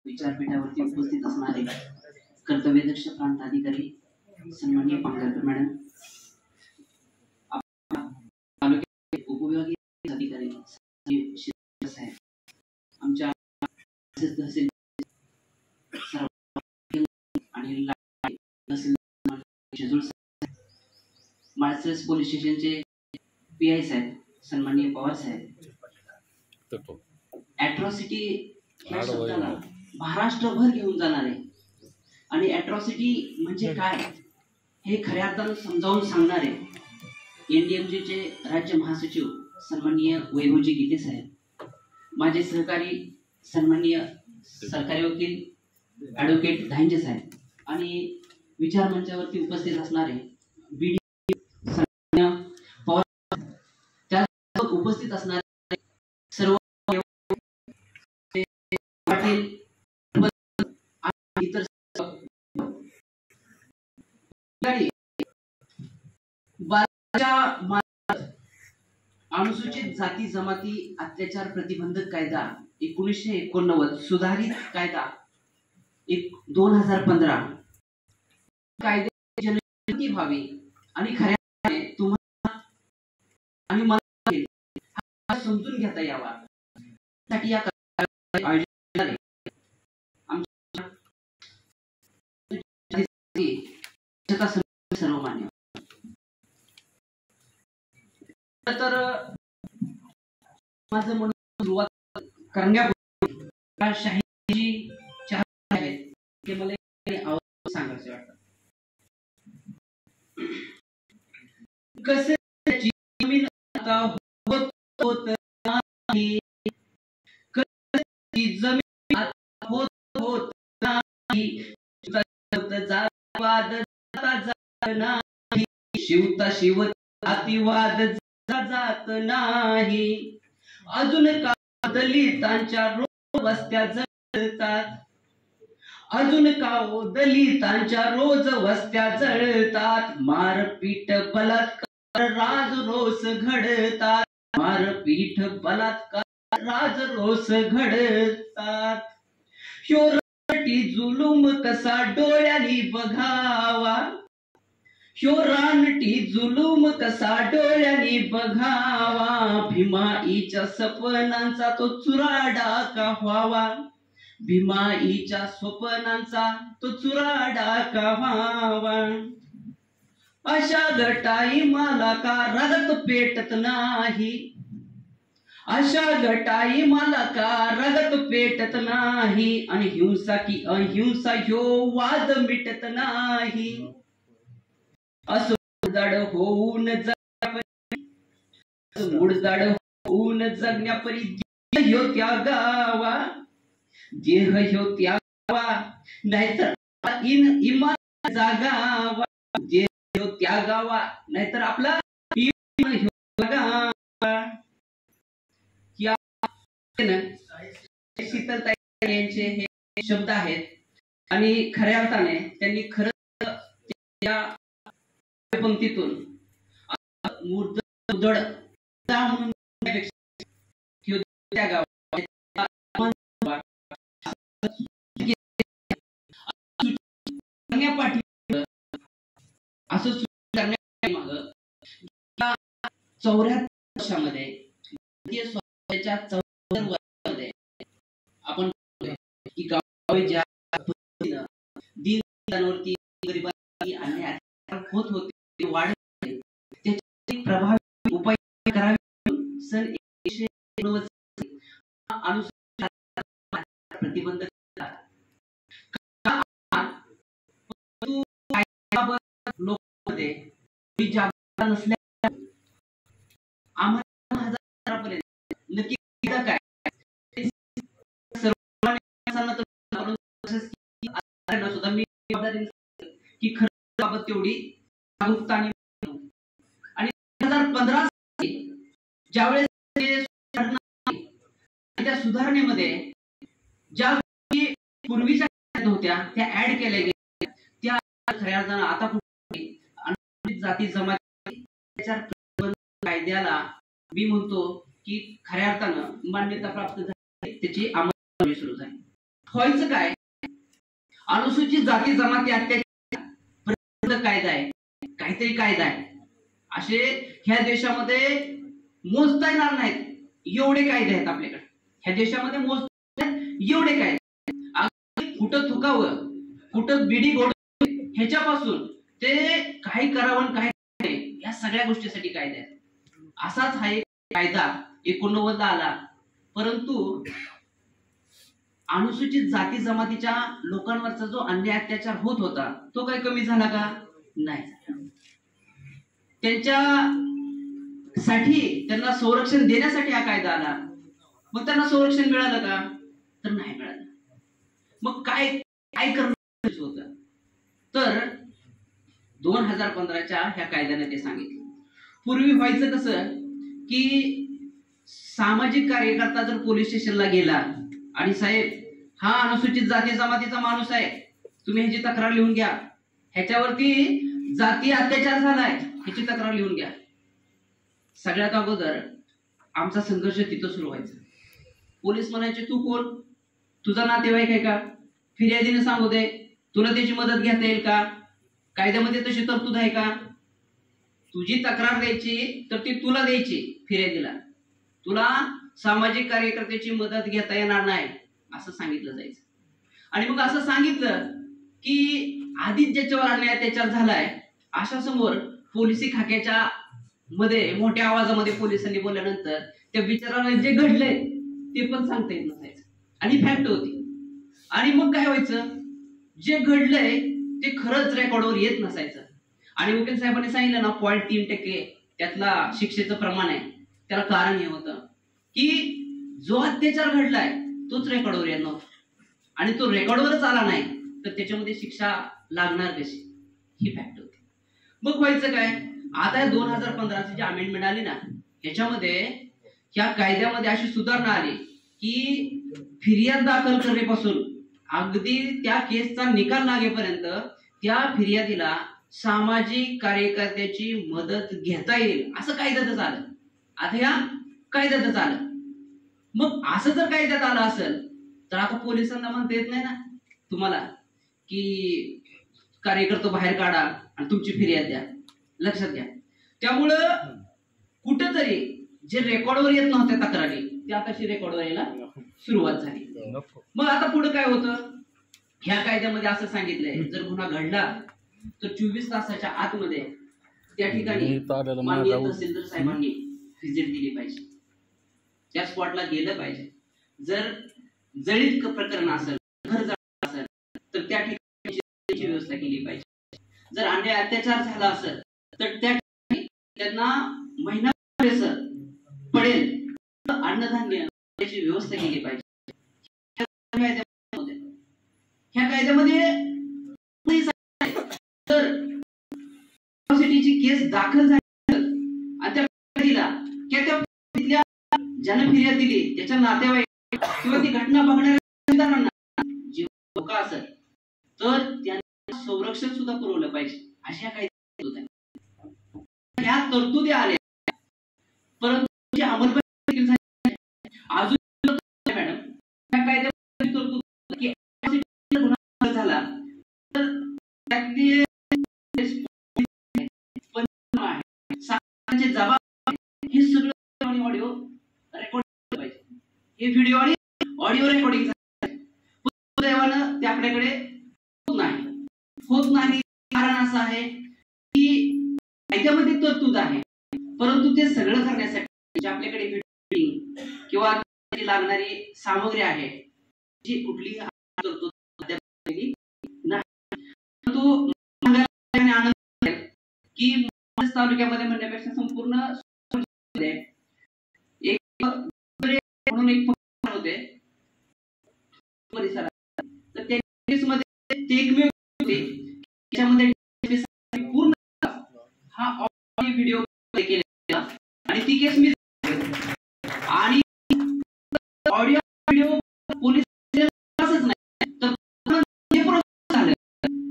विचारपीठावरती उपस्थित असणारे कर्तव्यदक्ष प्रांत अधिकारी सन्माननीय पांगरकर मॅडम, तालुक्याचे उपविभागीय अधिकारी साहेब, आमच्या तहसील आणि माळशिरस पोलीस स्टेशनचे पीआय साहेब सन्माननीय पवार साहेब, ॲट्रॉसिटी या शब्दाला महाराष्ट्रभर घेऊन जाणारे आणि ॲट्रॉसिटी म्हणजे काय हे खऱ्या अर्थानं समजावून सांगणारे एनडीएमजीचे राज्य महासचिव सन्माननीय वैभवजी गीते साहेब, माझे सहकारी सन्माननीय सरकारी वकील ॲडव्होकेट धांजे साहेब आणि विचार मंचावरती उपस्थित असणारे बीडी पवार, त्या उपस्थित असणारे सर्व पाटील इतर अनुसूचित जाती जमाती अत्याचार प्रतिबंधक कायदा 1989 सुधारित कायदा 2015 कायदे जनजागृती व्हावी आणि खऱ्या तुम्हाला आणि मला समजून घेता यावा साठी या आयोजन सर्वमान्य तर माझं म्हणून सुरुवात करण्यापूर्वी शाहीजी चार आहेत ते मला सांगायचे वाटतं. कसे जमीन आता होत नाही, कसे जमीन आता होत नाही, जातीवाद जात नाही, शिवता शिवत जातीवाद जात नाही, अजून का दलितांच्या रोज वस्त्या जळतात, अजून का दलितांच्या रोज वस्त्या जळतात, मारपीट बलात्कार राज रोस घडतात, मारपीठ बलात्कार राज रोस घडतात, ह्यो रानटी जुलूम कसा डोळ्यांनी बघावा, ह्यो रानटी जुलूम कसा डोळ्यांनी बघावा, भीमाईच्या सपनांचा तो चुराडा का व्हावा, भीमाईच्या स्वप्नांचा तो चुराडा का व्हावा, अशा गटाई मला का रगत पेटत नाही, अशा गटाई मला का रगत पेटत नाही, आणि हिंसा की अहिंसा ह्यो वाद मिटत नाही, असं मुडदाड होऊन जगण्यापरी देह ह्यो त्यागावा, देह ह्यो त्यागावा नाहीतर इमान जागावा, देह ह्यो त्यागावा नाहीतर आपला इमान ह्यो जागावा. या शीतलताई यांचे हे शब्द आहेत आणि खऱ्या अर्थाने त्यांनी खरं त्या पंक्तीतून मुदड म्हणून त्या गावात असं 74 वर्षामध्ये स्वतःच्या 74 वर्षामध्ये आपण की गावे ज्या पद्धतीनं दीनवरती गरिबांवरती अन्याय होत होते वाढ त्याचे प्रभावी उपाय करावे सन 1990 अनुसार प्रतिबंध लोकांमध्ये जागरूकता नसल्या आम्हाला हजारापर्यंत नक्की काय सुद्धा मी की खरं बाबत तेवढी जागरूकता आणि 2015 ज्यावेळेस त्या सुधारणेमध्ये ज्या पूर्वीच्या होत्या त्या ऍड केल्या गेल्या त्या खऱ्या अर्थानं आता अनुसूचित जाती जमाती कायद्याला मी म्हणतो की खऱ्या अर्थानं मान्यता प्राप्त झाली, त्याची अंमलबजावणी सुरू झाली. व्हायचं काय, अनुसूचित जाती जमाती अत्याचार कायदा आहे, काहीतरी कायदा आहे, असे ह्या देशामध्ये मोजता येणार नाहीत एवढे कायदे आहेत आपल्याकडे. ह्या देशामध्ये मोजता एवढे कायदे, कुठं थुकावं, कुठं बिडी गोड, ह्याच्यापासून ते काही करावं काही नाही, या सगळ्या गोष्टीसाठी कायदा आहे. असाच हा एक कायदा 89 आला, परंतु अनुसूचित जाती जमातीच्या लोकांवरचा जो अन्याय अत्याचार होत होता तो काही कमी झाला का? नाही. त्यांना संरक्षण देण्यासाठी हा कायदा आला. मग त्यांना संरक्षण मिळालं का? तर नाही मिळालं. मग काय काय करणं होतं? तर 2015च्या ह्या कायद्याने ते सांगितलं. पूर्वी व्हायचं कसं की सामाजिक कार्यकर्ता जर पोलीस स्टेशनला गेला आणि साहेब हा अनुसूचित जाती जमातीचा माणूस आहे, तुम्ही ह्याची तक्रार लिहून घ्या, ह्याच्यावरती जाती अत्याचार झालाय, ह्याची तक्रार लिहून घ्या. सगळ्यात अगोदर आमचा संघर्ष तिथं सुरू व्हायचा. पोलीस म्हणायचे तू कोण, तुझा नातेवाईक आहे का, फिर्यादीने सांगू दे, तुला त्याची मदत घेता येईल का, कायद्यामध्ये तशी तरतूद आहे का, तुझी तक्रार द्यायची तर ती तुला द्यायची फिर्यादीला, तुला सामाजिक कार्यकर्त्याची मदत घेता येणार नाही असं सांगितलं जायचं. आणि मग असं सांगितलं की आधीच ज्याच्यावर अन्याय अत्याचार झालाय अशा समोर पोलिसी खाक्याच्या मध्ये मोठ्या आवाजामध्ये पोलिसांनी बोलल्यानंतर त्या बिचाराला जे घडलंय ते पण सांगता येत नसायचं आणि फॅक्ट होती. आणि मग काय व्हायचं, जे घडलंय ते खरंच रेकॉर्डवर येत नसायचं. आणि वकील साहेबांनी सांगितलं ना 0.3% त्यातला शिक्षेचं प्रमाण आहे, त्याला कारण हे होतं की जो अत्याचार घडलाय तोच रेकॉर्डवर येत नव्हता, आणि तो रेकॉर्डवरच आला नाही तर त्याच्यामध्ये शिक्षा लागणार कशी, ही फॅक्ट होती. मग व्हायचं काय, आता 2015ची जी अमेंडमेंट आली ना, ह्याच्यामध्ये या कायद्यामध्ये अशी सुधारणा आली की फिर्याद दाखल करण्यापासून अगदी त्या केसचा निकाल लागेपर्यंत त्या फिर्यादीला सामाजिक कार्यकर्त्याची मदत घेता येईल असं कायद्यातच आलं. आता या कायद्यातच आलं. मग असं जर कायद्यात आलं असेल तर आता पोलिसांना म्हणता येत नाही ना तुम्हाला की कार्यकर्ता बाहेर काढा आणि तुमची फिर्याद द्या. लक्षात घ्या. त्यामुळं कुठेतरी जे रेकॉर्डवर येत नव्हत्या तक्रारी त्या आता रेकॉर्डवर यायला सुरुवात झाली. मग आता पुढे काय होतं, ह्या कायद्यामध्ये असं सांगितलंय जर गुन्हा घडला तर 24 तासाच्या आतमध्ये त्या ठिकाणी माननीय तहसीलदार साहेबांनी व्हिजिट दिली पाहिजे, त्या स्पॉटला गेलं पाहिजे. जर जळीत प्रकरण असेल, घर जळलं असेल तर त्या ठिकाणी व्यवस्था केली पाहिजे. जर अन्याय अत्याचार झाला असेल तर त्या ठिकाणी त्यांना महिना पडेल अन्नधान्य याची व्यवस्था केली पाहिजे. ह्या कायद्यामध्ये तर केस दाखल झाली आणि त्या तिथल्या ज्यानं फिर्याद दिली त्याच्या नातेवाईक किंवा ती घटना बघणाऱ्या जे लोक असेल तर त्यांना संरक्षण सुद्धा पुरवलं पाहिजे. अशा काही ह्या तरतुदी आल्या, परंतु अंमलबजावणी अजून मॅडम त्या कायद्यामध्ये तरतूद की गुन्हा झाला तर त्यातली जबाब हे सगळं ऑडिओ रेकॉर्ड पाहिजे, हे व्हिडिओ आणि ऑडिओ रेकॉर्डिंग देवानं ते आपल्याकडे होत नाही. कारण असं आहे की कायद्यामध्ये तरतूद आहे, परंतु ते सगळं करण्यासाठी आपल्याकडे किंवा लागणारी सामग्री आहे जी कुठलीही तरतूद की तालुक्यामध्ये म्हणण्यापेक्षा संपूर्ण एक म्हणून एक होते परिसरात, तर त्या केसमध्ये ते एकमेव होते त्याच्यामध्ये पूर्ण हा ऑडिओ व्हिडिओ केलेला आणि ती केस मी आणि ऑडिओ व्हिडिओ पोलीस असंच नाही तर हे प्रोसेस झालं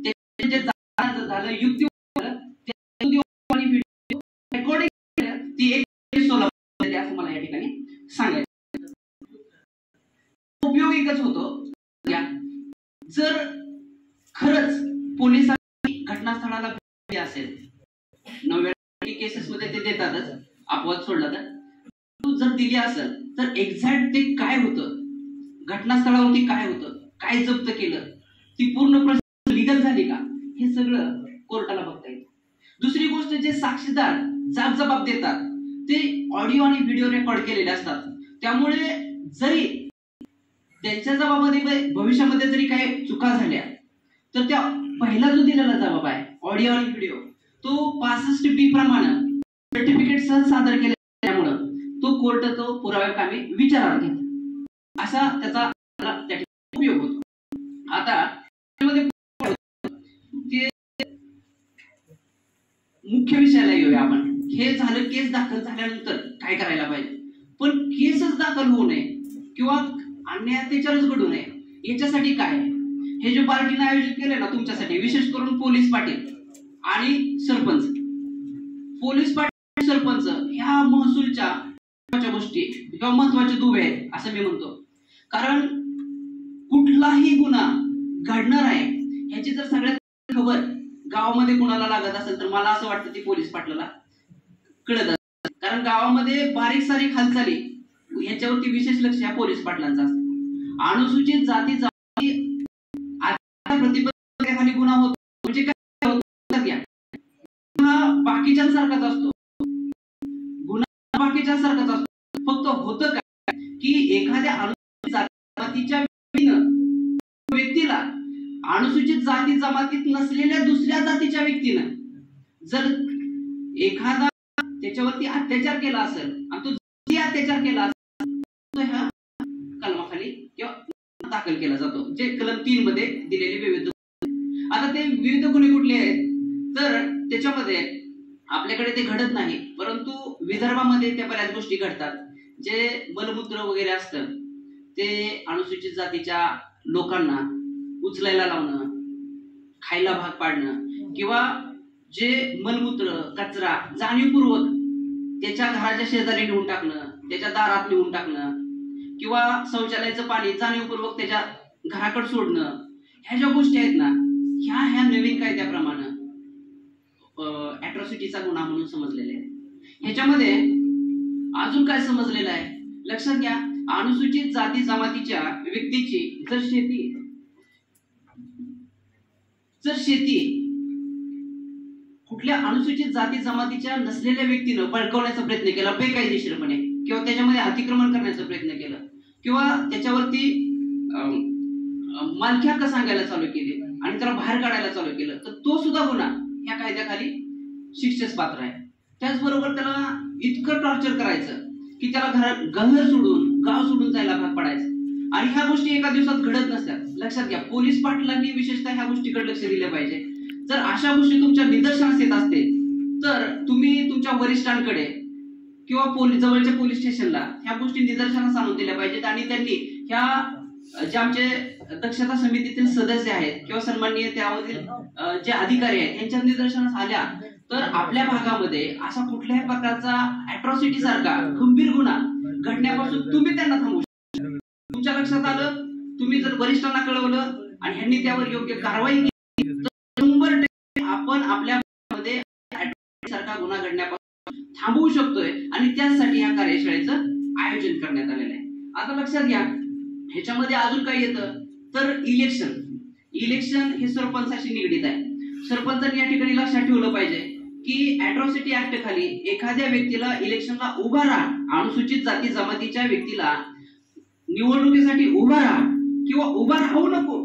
ते जे झालं युक्ती ती एक असं मला या ठिकाणी सांगायचं उपयोग एकच होतो. जर खरंच पोलिसांनी घटनास्थळाला भेट असेल, 99% केसेस मध्ये ते देतातच, अपवाद सोडला तर जर दिली असेल तर एक्झॅक्ट ते काय होतं, घटनास्थळावरती काय होतं, काय जप्त केलं, ती पूर्ण प्रोसेस लीगल झाली का, हे सगळं कोर्टाला बघता येतं. दुसरी गोष्ट, जे साक्षीदार जबाब देतात ते ऑडिओ आणि व्हिडिओ रेकॉर्ड केलेले असतात. त्यामुळे जरी त्यांच्या जबाबामध्ये भविष्यामध्ये जरी काही चुका झाल्या तर त्या पहिला जो दिलेला जबाब आहे ऑडिओ आणि व्हिडिओ, तो 65B प्रमाणे सर्टिफिकेट सह सादर केल्यामुळे तो कोर्ट तो पुराव्याकामी विचारात घेतो. असा त्याचा त्या उपयोग होतो. आता मुख्य विषयाला येऊया आपण. हे झालं केस दाखल झाल्यानंतर काय करायला पाहिजे. पण केसच दाखल होऊ नये किंवा अन्याय अत्याचारच घडू नये याच्यासाठी काय, हे जे पार्टीने आयोजित केले ना तुमच्यासाठी, विशेष करून पोलीस पाटील आणि सरपंच, पोलीस पाटील सरपंच ह्या महसूलच्या गोष्टी किंवा महत्वाचे दुवे आहेत असं मी म्हणतो. कारण कुठलाही गुन्हा घडणार आहे ह्याची जर सगळ्यात खबर गावामध्ये कुणाला लागत असेल तर मला असं वाटतं ती पोलीस पाटलाला कळत असेल. कारण गावामध्ये बारीक सारीक हालचाली ह्याच्यावरती विशेष लक्ष ह्या पोलीस पाटलांचं असतं. अनुसूचित जाती प्रतिबंधाखाली गुन्हा होतो म्हणजे काय होतं, बाकीच्यांसारखाच असतो, गुन्हा बाकीच्यांसारखाच असतो. फक्त होतं काय की एखाद्या अनुसूचित जातीच्या व्यक्तीला अनुसूचित जाती जमातीत नसलेल्या दुसऱ्या जातीच्या व्यक्तीनं जर एखादा त्याच्यावरती अत्याचार केला असेल आणि तो अत्याचार केला असेल तर ह्या कलमाखाली किंवा दाखल केला जातो, जे कलम 3 मध्ये दिलेले विविध. आता ते विविध गुन्हे कुठले आहेत तर त्याच्यामध्ये आपल्याकडे ते घडत नाही, परंतु विदर्भामध्ये त्या बऱ्याच गोष्टी घडतात. जे मलमूत्र वगैरे असतं ते अनुसूचित जातीच्या लोकांना उचलायला लावणं, खायला भाग पाडणं किंवा जे मलमूत्र कचरा जाणीवपूर्वक त्याच्या घराच्या शेजारी नेऊन टाकणं, त्याच्या दारात नेऊन टाकणं किंवा शौचालयाचं पाणी जाणीवपूर्वक त्याच्या घराकडे सोडणं, ह्या ज्या गोष्टी आहेत ना ह्या नवीन कायद्याप्रमाणे अॅट्रॉसिटीचा गुन्हा म्हणून समजलेले आहे. ह्याच्यामध्ये अजून काय समजलेलं आहे लक्षात घ्या. अनुसूचित जाती जमातीच्या व्यक्तीची जर शेती कुठल्या अनुसूचित जाती जमातीच्या नसलेल्या व्यक्तीनं बळकावण्याचा प्रयत्न केला बेकायदेशीरपणे किंवा त्याच्यामध्ये अतिक्रमण करण्याचा प्रयत्न केला किंवा त्याच्यावरती मालकी हक्क सांगायला चालू केले आणि त्याला बाहेर काढायला चालू केलं तर तो सुद्धा गुन्हा ह्या कायद्याखाली शिक्षेस पात्र आहे. त्याचबरोबर त्याला इतकं टॉर्चर करायचं की त्याला घर सोडून गाव सोडून जायला भाग पडायचं. आणि ह्या गोष्टी एका दिवसात घडत नसतात. लक्षात घ्या, पोलीस पाटलांनी विशेषतः ह्या गोष्टीकडे लक्ष दिले पाहिजे. जर अशा गोष्टी तुमच्या निदर्शनास येत असतील तर तुम्ही तुमच्या वरिष्ठांकडे किंवा जवळच्या पोलीस स्टेशनला ह्या गोष्टी निदर्शनास आणून दिल्या पाहिजेत आणि त्यांनी ह्या जे आमचे दक्षता समितीतील सदस्य आहेत किंवा सन्माननीय त्यामधील जे अधिकारी आहेत यांच्या निदर्शनास आल्या तर आपल्या भागामध्ये असा कुठल्याही प्रकारचा अॅट्रॉसिटी सारखा गंभीर गुन्हा घडण्यापासून तुम्ही त्यांना थांबवू शकता. तुमच्या लक्षात आलं, तुम्ही जर वरिष्ठांना कळवलं आणि ह्यांनी त्यावर योग्य कारवाई केली तर 100% आपण आपल्या भागामध्ये सारखा गुन्हा घडण्यापासून थांबवू शकतोय आणि त्यासाठी या कार्यशाळेचं आयोजन करण्यात आलेलं आहे. आता लक्षात घ्या, ह्याच्यामध्ये अजून काय येतं तर इलेक्शन हे सरपंचाशी निगडीत आहे. सरपंचांनी या ठिकाणी लक्षात ठेवलं पाहिजे की अॅट्रॉसिटी ऍक्ट खाली एखाद्या व्यक्तीला इलेक्शनला उभा राहा, अनुसूचित जाती जमातीच्या व्यक्तीला निवडणुकीसाठी उभा राहा किंवा उभा राहू नको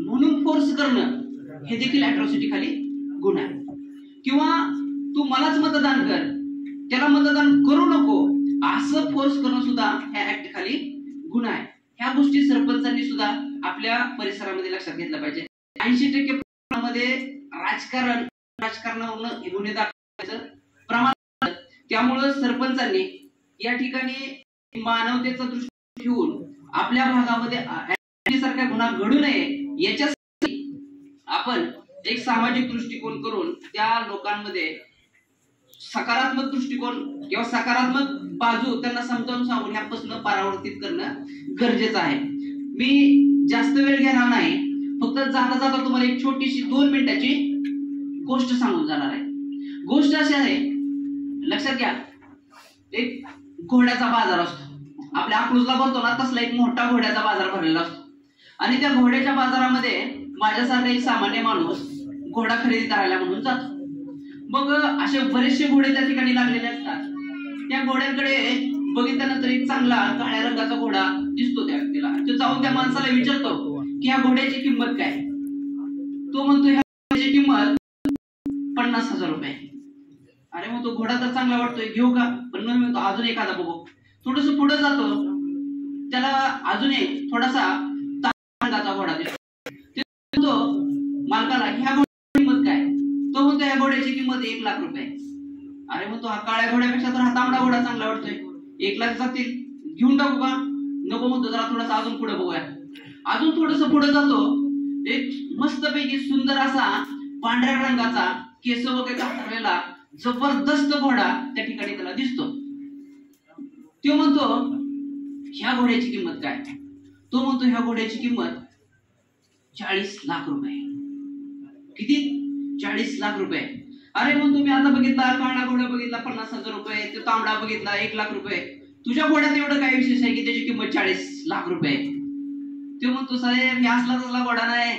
म्हणून फोर्स करणं हे देखील अॅट्रॉसिटी खाली गुन्हा आहे. किंवा तू मलाच मतदान कर, त्याला मतदान करू नको असं फोर्स करणं सुद्धा ह्या ऍक्ट खाली गुन्हा आहे. ह्या गोष्टी सरपंचांनी सुद्धा आपल्या परिसरामध्ये लक्षात घेतलं पाहिजे. 80% मध्ये राजकारणावरून गुन्हे दाखल प्रमाण, त्यामुळे सरपंचांनी या ठिकाणी मानवतेचा दृष्टी ठेवून आपल्या भागामध्ये सारखा गुन्हा घडू नये याच्यासाठी आपण एक सामाजिक दृष्टिकोन करून त्या लोकांमध्ये सकारात्मक दृष्टिकोन किंवा सकारात्मक बाजू त्यांना समजावून सांगून ह्यापासून परावर्तित करणं गरजेचं आहे. मी जास्त वेळ घेणार नाही, फक्त फक्त जाता जाता तुम्हाला एक छोटीशी 2 मिनिटाची गोष्ट सांगून जाणार आहे. गोष्ट अशी आहे, लक्षात घ्या. एक घोड्याचा बाजार असतो. आपल्या अकलूजला भरतो ना, तसला एक मोठा घोड्याचा बाजार भरलेला असतो. आणि त्या घोड्याच्या बाजारामध्ये माझ्यासारखा एक सामान्य माणूस घोडा खरेदी करायला म्हणून जातो. मग असे बरेचसे घोडे त्या ठिकाणी लागलेले असतात. त्या घोड्यांकडे बघितल्यानंतर एक चांगला काळ्या रंगाचा घोडा दिसतो त्या व्यक्तीला. तो जाऊन त्या माणसाला विचारतो की ह्या घोड्याची किंमत काय. तो म्हणतो ह्या घोड्याची किंमत 50,000 रुपये. अरे मग तो घोडा तर चांगला वाटतोय, घेऊ का. पण मी म्हणतो अजून एखादा बघू. थोडस पुढे जातो, त्याला अजून एक थोडासा रंगाचा घोडा दिसतो. तो मालकाला ह्या घोड्याची किंमत काय. तो म्हणतो ह्या घोड्याची किंमत 1 लाख रुपये. अरे म्हणतो हा काळ्या घोड्यापेक्षा तर हा तांबडा घोडा चांगला वाटतोय, 1 लाख जातील, घेऊन टाकू का. नको म्हणतो, जरा थोडासा अजून पुढे बघूया. अजून थोडस पुढे जातो, एक मस्तपैकी सुंदर असा पांढऱ्या रंगाचा केस वगैरे काढलेला जबरदस्त घोडा त्या ठिकाणी त्याला दिसतो. तो म्हणतो ह्या घोड्याची किंमत काय. तो म्हणतो ह्या घोड्याची किंमत 40 लाख रुपये. किती. 40 लाख रुपये. अरे म्हणतो मी आता बघितला काळा घोडा बघितला 50,000 रुपये, तो तांबडा बघितला 1 लाख रुपये, तुझ्या घोड्यात एवढं काय विशेष आहे की त्याची किंमत 40 लाख रुपये. तो म्हणतो साहेब मी असला तसला घोडा नाही,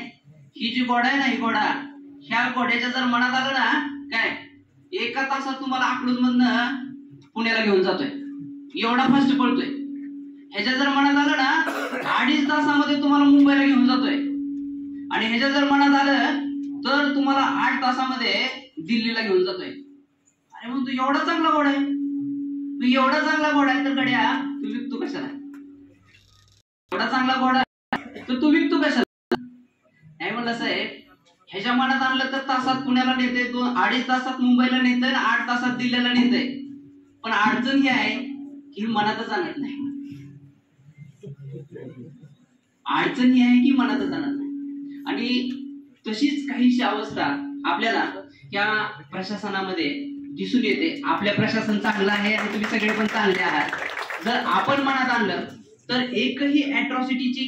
ही जी घोडा आहे ना, ही घोडा ह्या घोड्याच्या जर मनात आलं ना काय, 1 तासात तुम्हाला अकलूज मधनं पुण्याला घेऊन जातोय, एवढा फास्ट पळतोय. ह्याच्या जर मनात आलं ना 2.5 तासामध्ये तुम्हाला मुंबईला घेऊन जातोय. आणि ह्याच्या जर मनात आलं तर तुम्हाला 8 तासामध्ये दिल्लीला घेऊन जातोय. अरे म्हणतो एवढा चांगला घोडा आहे. तू एवढा चांगला घोडा आहे तर गड्या तू विकतो कशाला. एवढा चांगला घोडा तर तू विकतो कशाला. नाही म्हणलं साहेब, ह्याच्या मनात आणलं तर तासात पुण्याला नेते, 2-2.5 तासात मुंबईला नेतंय, 8 तासात दिल्लीला नेतंय. पण अडचण ही आहे की मनातच आणत नाही. अडचण ही आहे की मनातच आणत नाही. आणि तशीच काहीशी अवस्था आपल्याला या प्रशासनामध्ये दिसून येते. आपल्या प्रशासन चांगलं आहे आणि तुम्ही सगळे पण चांगले आहात. जर आपण मनात आणलं तर एकही अॅट्रॉसिटीची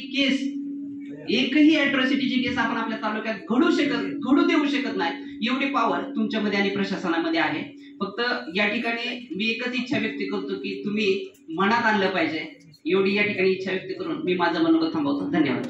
केस आपण आपल्या तालुक्यात घडू देऊ शकत नाही. एवढी पॉवर तुमच्यामध्ये आणि प्रशासनामध्ये आहे. फक्त या ठिकाणी मी एकच इच्छा व्यक्त करतो की तुम्ही मनात आणलं पाहिजे. एवढी या ठिकाणी इच्छा व्यक्त करून मी माझं मनोगत थांबवतो. धन्यवाद.